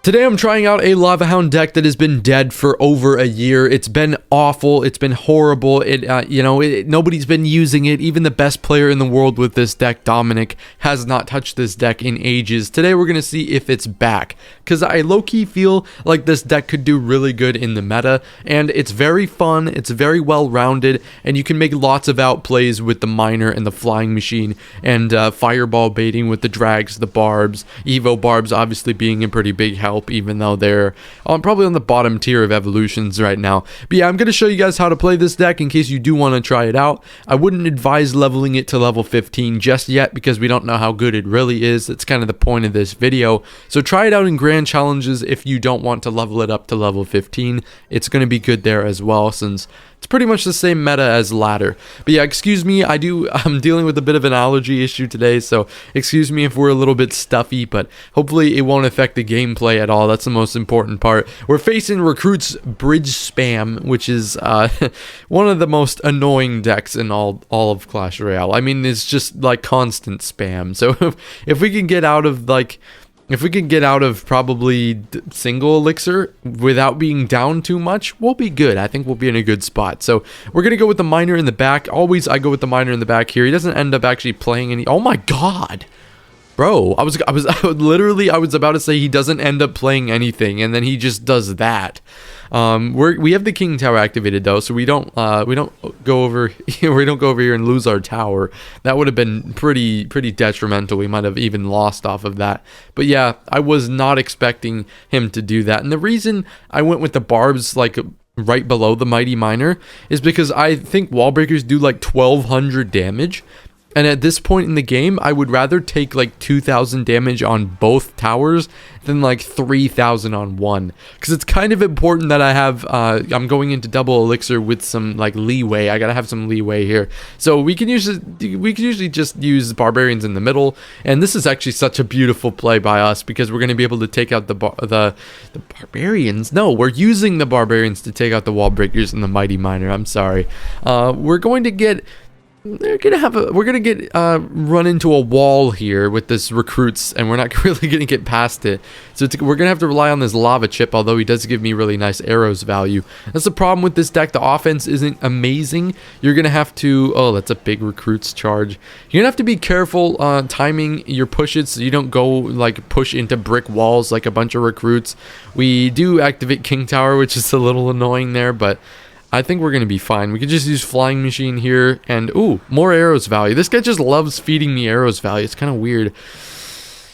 Today I'm trying out a Lava Hound deck that has been dead for over a year. It's been awful. It's been horrible. Nobody's been using it. Even the best player in the world with this deck, Dominic, has not touched this deck in ages. Today we're going to see if it's back, because I low-key feel like this deck could do really good in the meta, and it's very fun, it's very well-rounded, and you can make lots of outplays with the miner and the flying machine, and fireball baiting with the drags, the barbs, Evo barbs obviously being a pretty big help, even though they're probably on the bottom tier of evolutions right now. But yeah, I'm going to show you guys how to play this deck in case you do want to try it out. I wouldn't advise leveling it to level 15 just yet because we don't know how good it really is. That's kind of the point of this video. So try it out in grand challenges if you don't want to level it up to level 15. It's going to be good there as well, since it's pretty much the same meta as ladder. But yeah, excuse me, I'm dealing with a bit of an allergy issue today, so excuse me if we're a little bit stuffy, but hopefully it won't affect the gameplay at all. That's the most important part. We're facing Recruit's Bridge Spam, which is one of the most annoying decks in all of Clash Royale. I mean, it's just like constant spam. So if we can get out of probably single elixir without being down too much, we'll be good. I think we'll be in a good spot. So we're going to go with the miner in the back. Always I go with the miner in the back here. He doesn't end up actually playing any. Oh my god. Bro, I was about to say he doesn't end up playing anything, and then he just does that. We have the king tower activated though, so we don't go over here and lose our tower. That would have been pretty detrimental. We might have even lost off of that. But yeah, I was not expecting him to do that. And the reason I went with the barbs like right below the mighty miner is because I think wall breakers do like 1200 damage. And at this point in the game, I would rather take like 2,000 damage on both towers than like 3,000 on one. Because it's kind of important that I have, I'm going into double elixir with some like leeway. I gotta have some leeway here. So we can usually just use barbarians in the middle. And this is actually such a beautiful play by us because we're going to be able to take out the barbarians. No, we're using the barbarians to take out the wall breakers and the mighty miner. I'm sorry. We're going to get run into a wall here with this recruits, and we're not really gonna get past it. So we're gonna have to rely on this lava chip, although he does give me really nice arrows value. That's the problem with this deck. The offense isn't amazing. You're gonna have to, oh, that's a big recruits charge. You're gonna have to be careful timing your pushes so you don't go like push into brick walls like a bunch of recruits. We do activate king tower, which is a little annoying there, but I think we're going to be fine. We could just use flying machine here, and ooh, more arrows value. This guy just loves feeding me arrows value. It's kind of weird.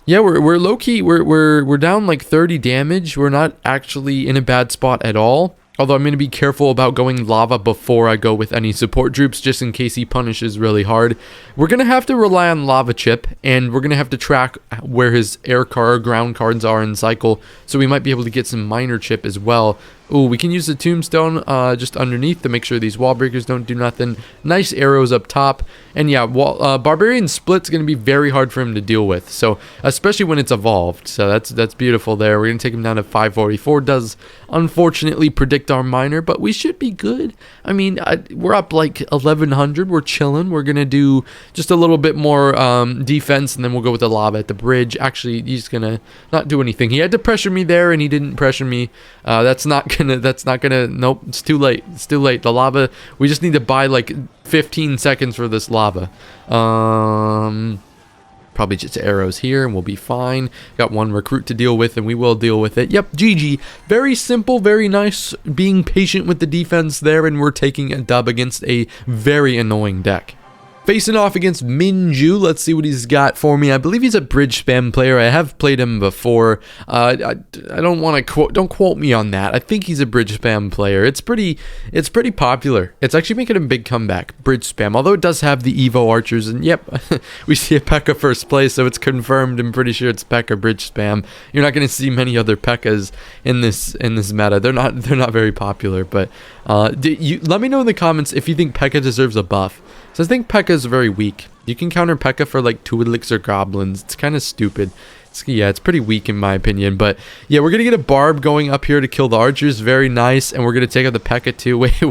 Yeah, we're low-key. We're down like 30 damage. We're not actually in a bad spot at all. Although I'm going to be careful about going lava before I go with any support troops, just in case he punishes really hard. We're going to have to rely on lava chip, and we're going to have to track where his air card, ground cards are in cycle, so we might be able to get some miner chip as well. Ooh, we can use the tombstone just underneath to make sure these wall breakers don't do nothing. Nice arrows up top. And yeah, barbarian split's going to be very hard for him to deal with. So, especially when it's evolved. So that's beautiful there. We're going to take him down to 544. Does unfortunately predict our miner, but we should be good. I mean, we're up like 1100. We're chilling. We're going to do just a little bit more defense, and then we'll go with the lava at the bridge. Actually, he's going to not do anything. He had to pressure me there, and he didn't pressure me. That's not gonna, nope, it's too late. It's too late. The lava, we just need to buy like 15 seconds for this lava. Probably just arrows here and we'll be fine. Got one recruit to deal with, and we will deal with it. Yep, GG. Very simple, very nice, being patient with the defense there, and we're taking a dub against a very annoying deck. Facing off against Minju, let's see what he's got for me. I believe he's a bridge spam player. I have played him before. I don't want to don't quote me on that. I think he's a bridge spam player. It's pretty popular. It's actually making a big comeback. Bridge spam, although it does have the Evo archers, and yep, we see a Pekka first place, so it's confirmed. I'm pretty sure it's Pekka bridge spam. You're not going to see many other Pekkas in this meta. They're not very popular. But let me know in the comments if you think Pekka deserves a buff. So I think Pekka is very weak. You can counter Pekka for like 2 elixir goblins. It's kind of stupid. Yeah, it's pretty weak in my opinion. But yeah, we're gonna get a barb going up here to kill the archers. Very nice. And we're gonna take out the Pekka too. Wait.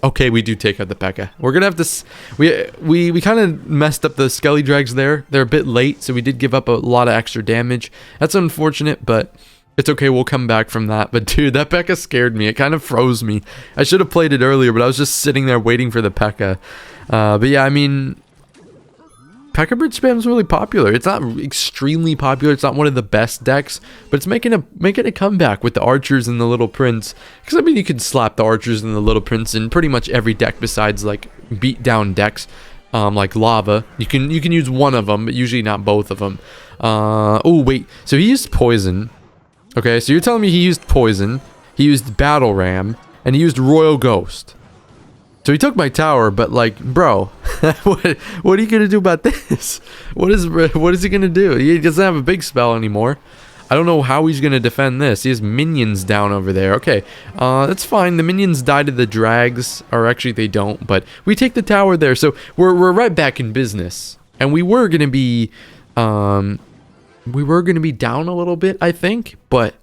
Okay, we do take out the Pekka. We're gonna have to. We kind of messed up the Skelly drags there. They're a bit late, so we did give up a lot of extra damage. That's unfortunate, but it's okay. We'll come back from that. But dude, that Pekka scared me. It kind of froze me. I should have played it earlier, but I was just sitting there waiting for the Pekka. But yeah, I mean, Pekka Bridge spam is really popular. It's not extremely popular. It's not one of the best decks, but it's making a comeback with the archers and the little prince. Because I mean, you can slap the archers and the little prince in pretty much every deck besides like beat down decks, like lava. You can use one of them, but usually not both of them. Oh wait, so he used poison. Okay, so you're telling me he used poison, he used battle ram, and he used royal ghost. So he took my tower, but like, bro, what are you gonna do about this? What is he gonna do? He doesn't have a big spell anymore. I don't know how he's gonna defend this. He has minions down over there. Okay, that's fine. The minions die to the drags, or actually they don't. But we take the tower there, so we're right back in business. And we were gonna be down a little bit, I think, but.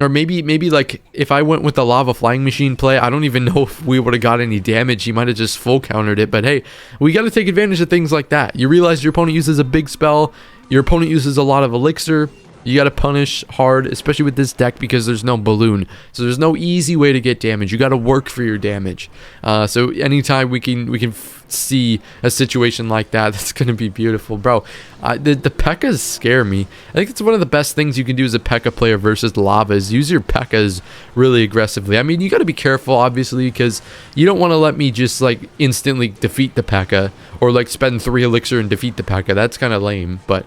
Or maybe like if I went with the lava flying machine play, I don't even know if we would have got any damage. He might have just full countered it. But hey, we got to take advantage of things like that. You realize your opponent uses a big spell. Your opponent uses a lot of elixir. You got to punish hard, especially with this deck because there's no balloon. So there's no easy way to get damage. You got to work for your damage. So anytime we can see a situation like that, that's going to be beautiful. Bro, the Pekkas scare me. I think it's one of the best things you can do as a Pekka player versus lava is use your Pekkas really aggressively. I mean, you got to be careful, obviously, because you don't want to let me just like instantly defeat the Pekka or like spend 3 elixir and defeat the Pekka. That's kind of lame. But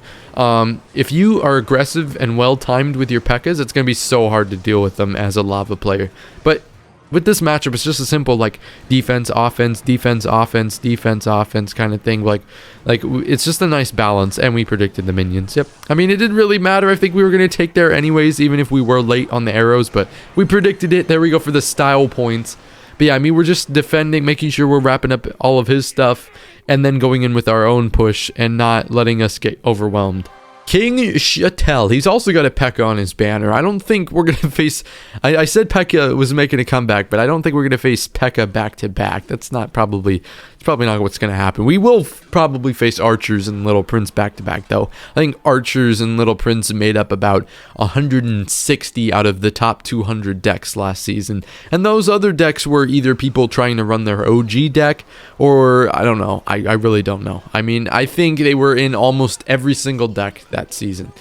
if you are aggressive and well timed with your Pekkas, it's going to be so hard to deal with them as a lava player. But with this matchup, it's just a simple like defense, offense, defense, offense, defense, offense kind of thing. Like it's just a nice balance, and we predicted the minions. Yep. I mean, it didn't really matter. I think we were going to take there anyways, even if we were late on the arrows, but we predicted it. There we go for the style points. But yeah, I mean, we're just defending, making sure we're wrapping up all of his stuff, and then going in with our own push and not letting us get overwhelmed. King Chattel, he's also got a Pekka on his banner. I don't think we're going to face... I said Pekka was making a comeback, but I don't think we're going to face Pekka back-to-back. That's not probably... It's probably not what's going to happen. We will probably face Archers and Little Prince back-to-back, though. I think Archers and Little Prince made up about 160 out of the top 200 decks last season. And those other decks were either people trying to run their OG deck, or... I don't know. I really don't know. I mean, I think they were in almost every single deck that season.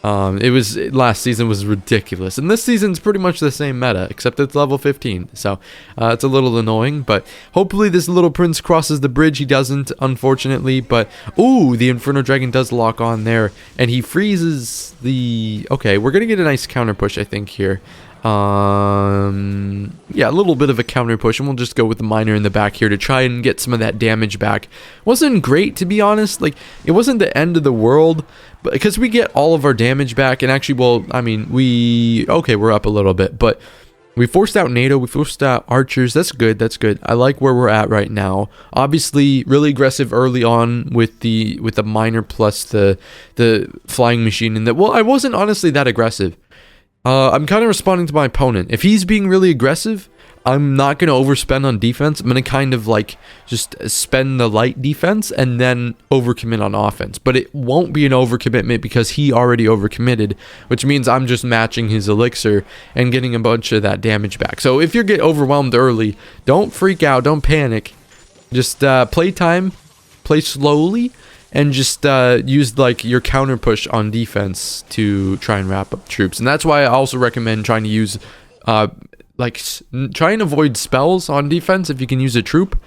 Last season was ridiculous, and this season's pretty much the same meta, except it's level 15, so it's a little annoying, but hopefully this Little Prince crosses the bridge. He doesn't, unfortunately, but ooh, the Inferno Dragon does lock on there, and he freezes the... Okay, we're gonna get a nice counter push, I think, here. Yeah, a little bit of a counter push, and we'll just go with the miner in the back here to try and get some of that damage back. Wasn't great, to be honest. Like, it wasn't the end of the world, but because we get all of our damage back, and actually, well, I mean, okay, we're up a little bit, but we forced out NATO, we forced out archers. That's good, that's good. I like where we're at right now. Obviously, really aggressive early on with the miner plus the flying machine, and well, I wasn't honestly that aggressive. I'm kind of responding to my opponent. If he's being really aggressive, I'm not going to overspend on defense. I'm going to kind of like just spend the light defense and then overcommit on offense. But it won't be an overcommitment because he already overcommitted, which means I'm just matching his elixir and getting a bunch of that damage back. So if you get overwhelmed early, don't freak out, don't panic. Just play time, play slowly, and just use like your counter push on defense to try and wrap up troops. And that's why I also recommend trying to use try and avoid spells on defense if you can use a troop.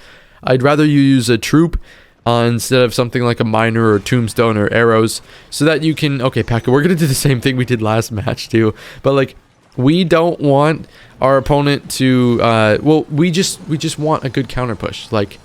I'd rather you use a troop instead of something like a miner or tombstone or arrows, so that you can... Okay, Pekka, we're gonna do the same thing we did last match too, but like, we don't want our opponent to well, we just want a good counter push. Like,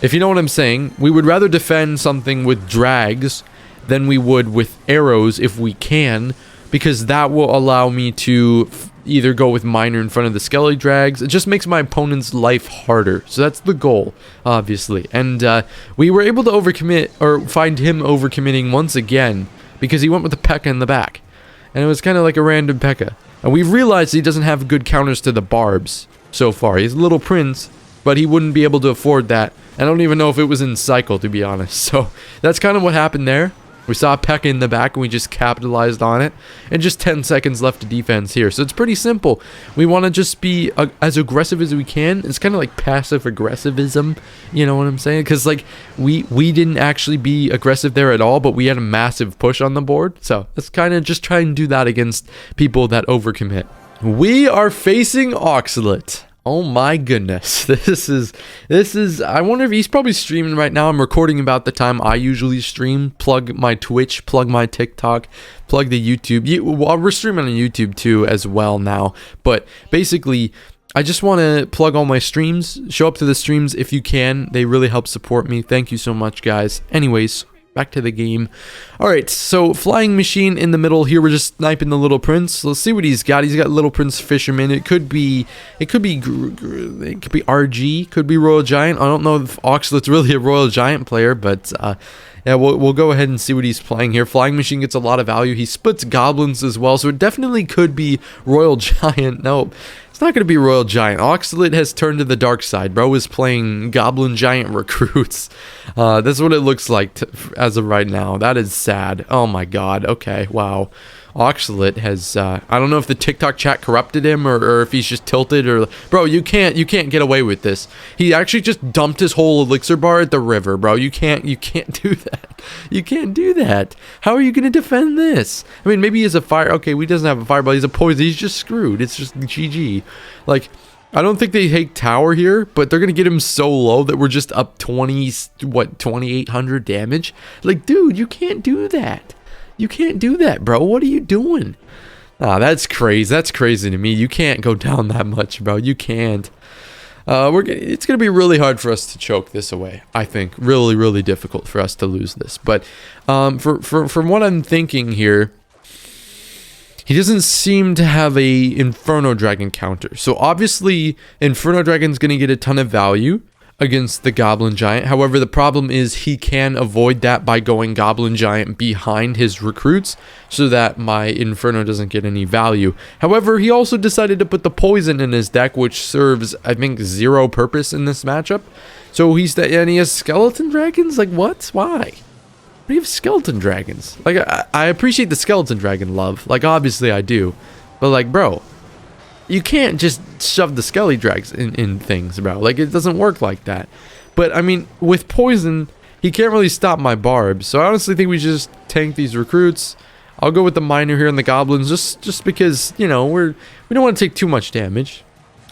if you know what I'm saying, we would rather defend something with drags than we would with arrows if we can, because that will allow me to either go with miner in front of the Skelly drags. It just makes my opponent's life harder. So that's the goal, obviously. And we were able to overcommit, or find him overcommitting once again, because he went with the Pekka in the back. And it was kind of like a random Pekka. And we've realized he doesn't have good counters to the barbs so far. He's a little prince, but he wouldn't be able to afford that. I don't even know if it was in cycle, to be honest. So that's kind of what happened there. We saw Pekka in the back and we just capitalized on it. And just 10 seconds left to defense here. So it's pretty simple. We want to just be as aggressive as we can. It's kind of like passive aggressivism. You know what I'm saying? Because like we didn't actually be aggressive there at all, but we had a massive push on the board. So let's kind of just try and do that against people that overcommit. We are facing Oxalate. Oh my goodness. This is, I wonder if he's probably streaming right now. I'm recording about the time I usually stream. Plug my Twitch, plug my TikTok, plug the YouTube. Well, we're streaming on YouTube too as well now. But basically, I just want to plug all my streams. Show up to the streams if you can. They really help support me. Thank you so much, guys. Anyways, back to the game. Alright, so flying machine in the middle here. We're just sniping the little prince. Let's see what he's got. He's got little prince fisherman. It could be RG, could be royal giant. I don't know if Oxalate's really a royal giant player, but yeah, we'll go ahead and see what he's playing here. Flying machine gets a lot of value. He splits goblins as well, so it definitely could be royal giant. Nope. It's not going to be Royal Giant. Oxalate has turned to the dark side. Bro is playing Goblin Giant recruits. That's what it looks like as of right now. That is sad. Oh my god. Okay, wow. Oxalate has, I don't know if the TikTok chat corrupted him or if he's just tilted or... Bro, you can't get away with this. He actually just dumped his whole elixir bar at the river, bro. You can't do that. You can't do that. How are you going to defend this? I mean, maybe he has a fire... Okay, he doesn't have a fireball. He's a poison. He's just screwed. It's just GG. Like... I don't think they take tower here, but they're going to get him so low that we're just up 2,800 damage. Like, dude, you can't do that. You can't do that, bro. What are you doing? Ah, that's crazy. That's crazy to me. You can't go down that much, bro. You can't. It's going to be really hard for us to choke this away, I think. Really, really difficult for us to lose this. But from what I'm thinking here, he doesn't seem to have a Inferno Dragon counter. So obviously, Inferno Dragon's going to get a ton of value against the Goblin Giant. However, the problem is he can avoid that by going Goblin Giant behind his recruits so that my Inferno doesn't get any value. However, he also decided to put the poison in his deck, which serves, I think, 0 purpose in this matchup. So and he has Skeleton Dragons? Like, what? Why? What do you have skeleton dragons? Like, I appreciate the skeleton dragon love. Like, obviously I do. But, like, bro, you can't just shove the Skelly drags in things, bro. Like, it doesn't work like that. But, I mean, with poison, he can't really stop my barbs. So I honestly think we should just tank these recruits. I'll go with the miner here and the goblins just because, you know, we don't want to take too much damage.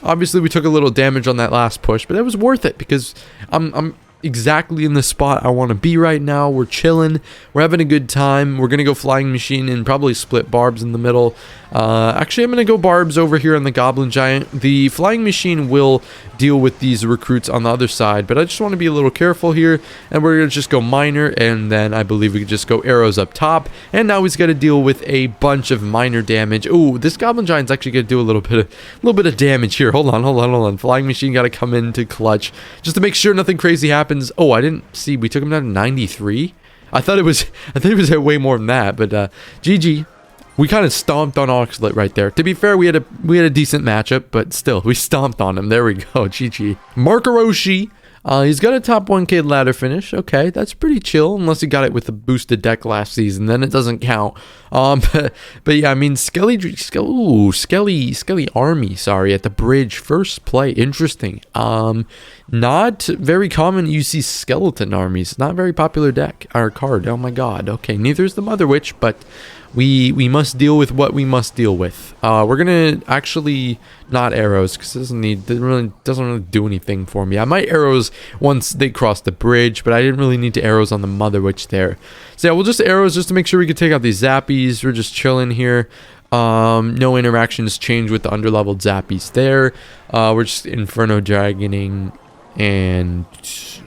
Obviously, we took a little damage on that last push, but it was worth it because I'm exactly in the spot I want to be right now. We're chilling. We're having a good time. We're going to go flying machine and probably split barbs in the middle. Actually, I'm going to go barbs over here on the Goblin Giant. The flying machine will deal with these recruits on the other side, but I just want to be a little careful here, and we're going to just go miner, and then I believe we could just go arrows up top, and now he's got to deal with a bunch of minor damage. Ooh, this Goblin Giant's actually going to do a little bit of damage here. Hold on. Flying machine got to come in to clutch just to make sure nothing crazy happens. Oh, I didn't see. We took him down to 93. I thought it was at way more than that, but GG. We kind of stomped on Oxalate right there. To be fair, we had a decent matchup, but still, we stomped on him. There we go. GG. Markaroshi. He's got a top 1k ladder finish. Okay, that's pretty chill, unless he got it with a boosted deck last season. Then it doesn't count. But yeah, I mean, Skelly army, sorry, at the bridge. First play. Interesting. Not very common you see skeleton armies. Not very popular deck. Our card. Oh my god. Okay, neither is the Mother Witch, but we must deal with what we must deal with. We're gonna actually not arrows because it doesn't really do anything for me. I might arrows once they cross the bridge, but I didn't really need to arrows on the Mother Witch there. So yeah, we'll just arrows just to make sure we can take out these zappies. We're just chilling here. No interactions change with the underleveled zappies there. We're just Inferno Dragoning, and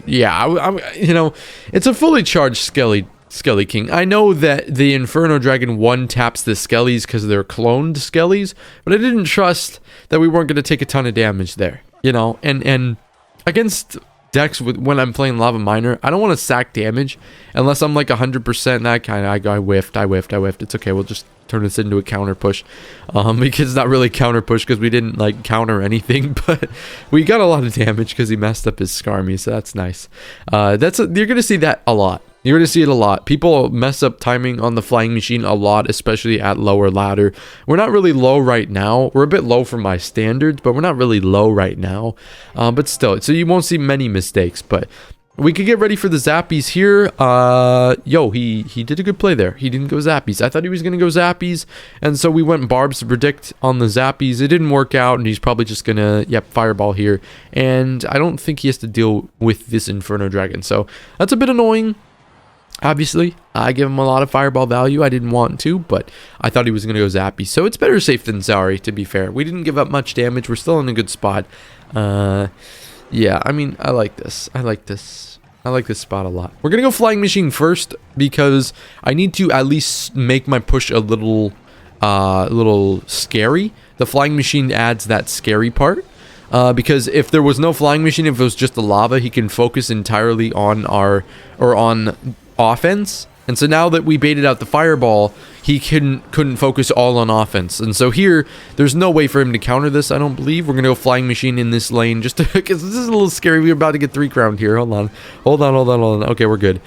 yeah, you know, it's a fully charged Skelly Skelly King. I know that the Inferno Dragon one taps the Skellies because they're cloned Skellies, but I didn't trust that we weren't going to take a ton of damage there, you know, and against decks when I'm playing Lavaminer, I don't want to sack damage unless I'm like 100%. That kind of, I whiffed. It's okay. We'll just turn this into a counter push, because it's not really counter push because we didn't like counter anything, but we got a lot of damage because he messed up his Skarmy, so that's nice. You're gonna see that a lot. You're gonna see it a lot. People mess up timing on the flying machine a lot, especially at lower ladder. We're not really low right now. We're a bit low for my standards, but we're not really low right now. But still, so you won't see many mistakes. But we could get ready for the Zappies here. Yo, he did a good play there. He didn't go Zappies. I thought he was gonna go Zappies, and so we went Barbs to predict on the Zappies. It didn't work out, and he's probably just gonna, Fireball here. And I don't think he has to deal with this Inferno Dragon, so that's a bit annoying. Obviously, I give him a lot of fireball value. I didn't want to, but I thought he was going to go Zappy. So it's better safe than sorry, to be fair. We didn't give up much damage. We're still in a good spot. Yeah, I mean, I like this. I like this spot a lot. We're going to go Flying Machine first because I need to at least make my push a little scary. The Flying Machine adds that scary part. Because if there was no Flying Machine, if it was just the lava, he can focus entirely on on offense. And so now that we baited out the fireball, he couldn't focus all on offense. And so here, there's no way for him to counter this, I don't believe. We're going to go Flying Machine in this lane just because this is a little scary. We're about to get 3 crowned here. Hold on. Okay, we're good.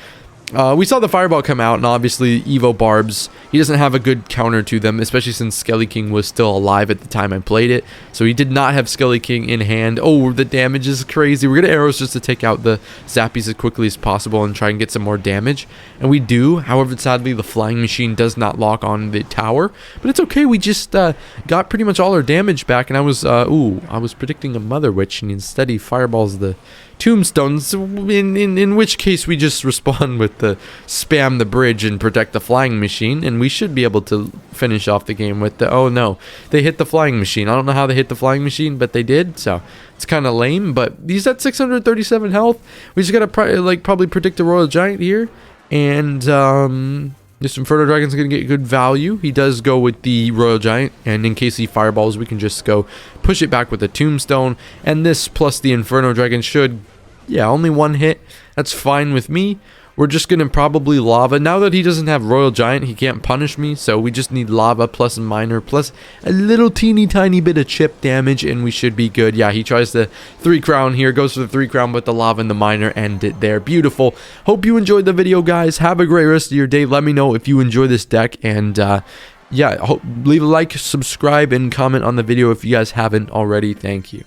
We saw the fireball come out, and obviously Evo Barbs, he doesn't have a good counter to them, especially since Skelly King was still alive at the time I played it. So he did not have Skelly King in hand. Oh, the damage is crazy. We're going to arrows just to take out the Zappies as quickly as possible and try and get some more damage. And we do. However, sadly, the Flying Machine does not lock on the tower. But it's okay. We just got pretty much all our damage back, and I was predicting a Mother Witch, and instead he fireballs the tombstones, in which case we just respond with the spam the bridge and protect the Flying Machine, and we should be able to finish off the game with the, oh no, they hit the Flying Machine. I don't know how they hit the Flying Machine, but they did, so it's kind of lame. But he's at 637 health. We just gotta probably predict the Royal Giant here, and this Inferno Dragon's going to get good value. He does go with the Royal Giant, and in case he fireballs, we can just go push it back with a Tombstone. And this plus the Inferno Dragon should, only 1 hit. That's fine with me. We're just going to probably Lava. Now that he doesn't have Royal Giant, he can't punish me, so we just need Lava plus Miner plus a little teeny tiny bit of chip damage, and we should be good. Yeah, he tries the 3 crown here, goes for the 3 crown, but the Lava and the Miner end it there. Beautiful. Hope you enjoyed the video, guys. Have a great rest of your day. Let me know if you enjoy this deck, and leave a like, subscribe, and comment on the video if you guys haven't already. Thank you.